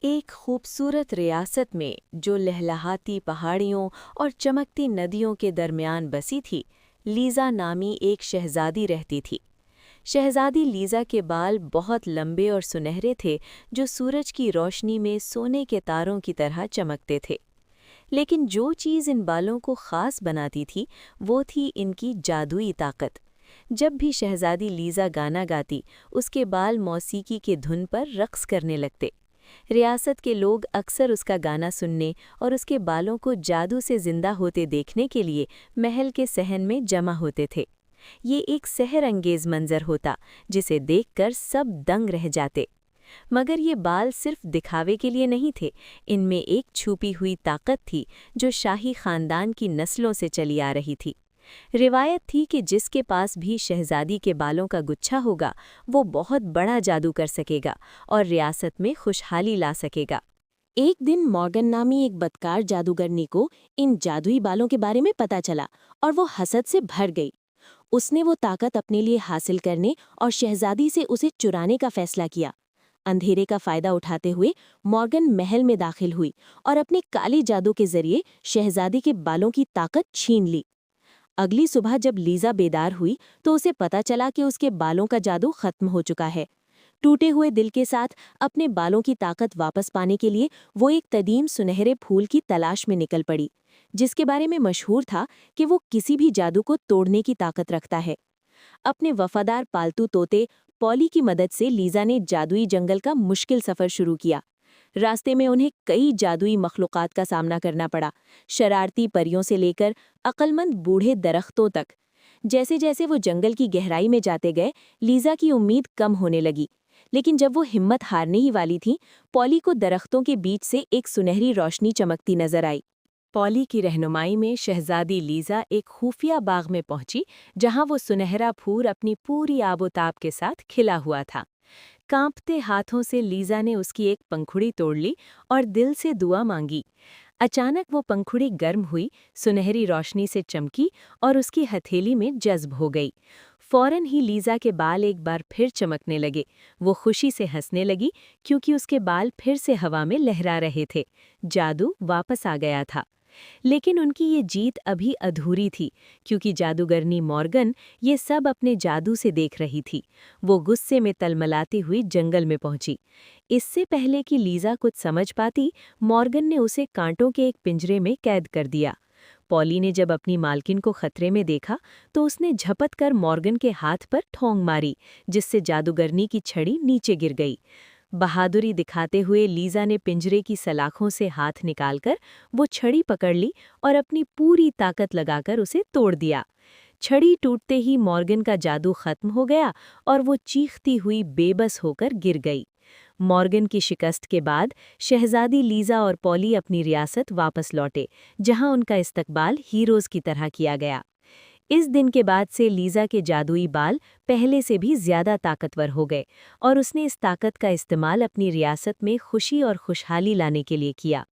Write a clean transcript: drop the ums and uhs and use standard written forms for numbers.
ایک خوبصورت ریاست میں جو لہلہاتی پہاڑیوں اور چمکتی ندیوں کے درمیان بسی تھی، لیزا نامی ایک شہزادی رہتی تھی۔ شہزادی لیزا کے بال بہت لمبے اور سنہرے تھے جو سورج کی روشنی میں سونے کے تاروں کی طرح چمکتے تھے۔ لیکن جو چیز ان بالوں کو خاص بناتی تھی وہ تھی ان کی جادوئی طاقت۔ جب بھی شہزادی لیزا گانا گاتی، اس کے بال موسیقی کے دھن پر رقص کرنے لگتے۔ ریاست کے لوگ اکثر اس کا گانا سننے اور اس کے بالوں کو جادو سے زندہ ہوتے دیکھنے کے لیے محل کے صحن میں جمع ہوتے تھے۔ یہ ایک سحر انگیز منظر ہوتا جسے دیکھ کر سب دنگ رہ جاتے۔ مگر یہ بال صرف دکھاوے کے لیے نہیں تھے، ان میں ایک چھپی ہوئی طاقت تھی جو شاہی خاندان کی نسلوں سے چلی آ رہی تھی۔ روایت تھی کہ جس کے پاس بھی شہزادی کے بالوں کا گچھا ہوگا وہ بہت بڑا جادو کر سکے گا اور ریاست میں خوشحالی لا سکے گا۔ ایک دن مورگن نامی ایک بدکار جادوگرنی کو ان جادوئی بالوں کے بارے میں پتہ چلا اور وہ حسد سے بھر گئی۔ اس نے وہ طاقت اپنے لیے حاصل کرنے اور شہزادی سے اسے چرانے کا فیصلہ کیا۔ اندھیرے کا فائدہ اٹھاتے ہوئے مورگن محل میں داخل ہوئی اور اپنے کالے جادو کے ذریعے شہزادی کے بالوں کی طاقت چھین لی۔ اگلی صبح جب لیزا بیدار ہوئی تو اسے پتا چلا کہ اس کے بالوں کا جادو ختم ہو چکا ہے۔ ٹوٹے ہوئے دل کے ساتھ اپنے بالوں کی طاقت واپس پانے کے لیے وہ ایک قدیم سنہرے پھول کی تلاش میں نکل پڑی، جس کے بارے میں مشہور تھا کہ وہ کسی بھی جادو کو توڑنے کی طاقت رکھتا ہے۔ اپنے وفادار پالتو طوطے پولی کی مدد سے لیزا نے جادوئی جنگل کا مشکل سفر شروع کیا۔ راستے میں انہیں کئی جادوئی مخلوقات کا سامنا کرنا پڑا، شرارتی پریوں سے لے کر عقل مند بوڑھے درختوں تک۔ جیسے جیسے وہ جنگل کی گہرائی میں جاتے گئے، لیزا کی امید کم ہونے لگی، لیکن جب وہ ہمت ہارنے ہی والی تھی، پولی کو درختوں کے بیچ سے ایک سنہری روشنی چمکتی نظر آئی۔ پولی کی رہنمائی میں شہزادی لیزا ایک خفیہ باغ میں پہنچی جہاں وہ سنہرا پھول اپنی پوری آب و تاب کے ساتھ کھلا ہوا تھا۔ کانپتے ہاتھوں سے لیزا نے اس کی ایک پنکھڑی توڑ لی اور دل سے دعا مانگی۔ اچانک وہ پنکھڑی گرم ہوئی، سنہری روشنی سے چمکی اور اس کی ہتھیلی میں جذب ہو گئی۔ فوراً ہی لیزا کے بال ایک بار پھر چمکنے لگے۔ وہ خوشی سے ہنسنے لگی کیونکہ اس کے بال پھر سے ہوا میں لہرا رہے تھے۔ جادو واپس آ گیا تھا۔ لیکن ان کی یہ جیت ابھی ادھوری تھی کیونکہ جادوگرنی مورگن یہ سب اپنے جادو سے دیکھ رہی تھی۔ وہ غصے میں تلملاتی ہوئی جنگل میں پہنچی۔ اس سے پہلے کہ لیزا کچھ سمجھ پاتی، مورگن نے اسے کانٹوں کے ایک پنجرے میں قید کر دیا۔ پولی نے جب اپنی مالکن کو خطرے میں دیکھا تو اس نے جھپٹ کر مورگن کے ہاتھ پر ٹھونگ ماری، جس سے جادوگرنی کی چھڑی نیچے گر گئی۔ بہادری دکھاتے ہوئے لیزا نے پنجرے کی سلاخوں سے ہاتھ نکال کر وہ چھڑی پکڑ لی اور اپنی پوری طاقت لگا کر اسے توڑ دیا۔ چھڑی ٹوٹتے ہی مورگن کا جادو ختم ہو گیا اور وہ چیختی ہوئی بے بس ہو کر گر گئی۔ مورگن کی شکست کے بعد شہزادی لیزا اور پولی اپنی ریاست واپس لوٹے، جہاں ان کا استقبال ہیروز کی طرح کیا گیا۔ اس دن کے بعد سے لیزا کے جادوئی بال پہلے سے بھی زیادہ طاقتور ہو گئے اور اس نے اس طاقت کا استعمال اپنی ریاست میں خوشی اور خوشحالی لانے کے لیے کیا۔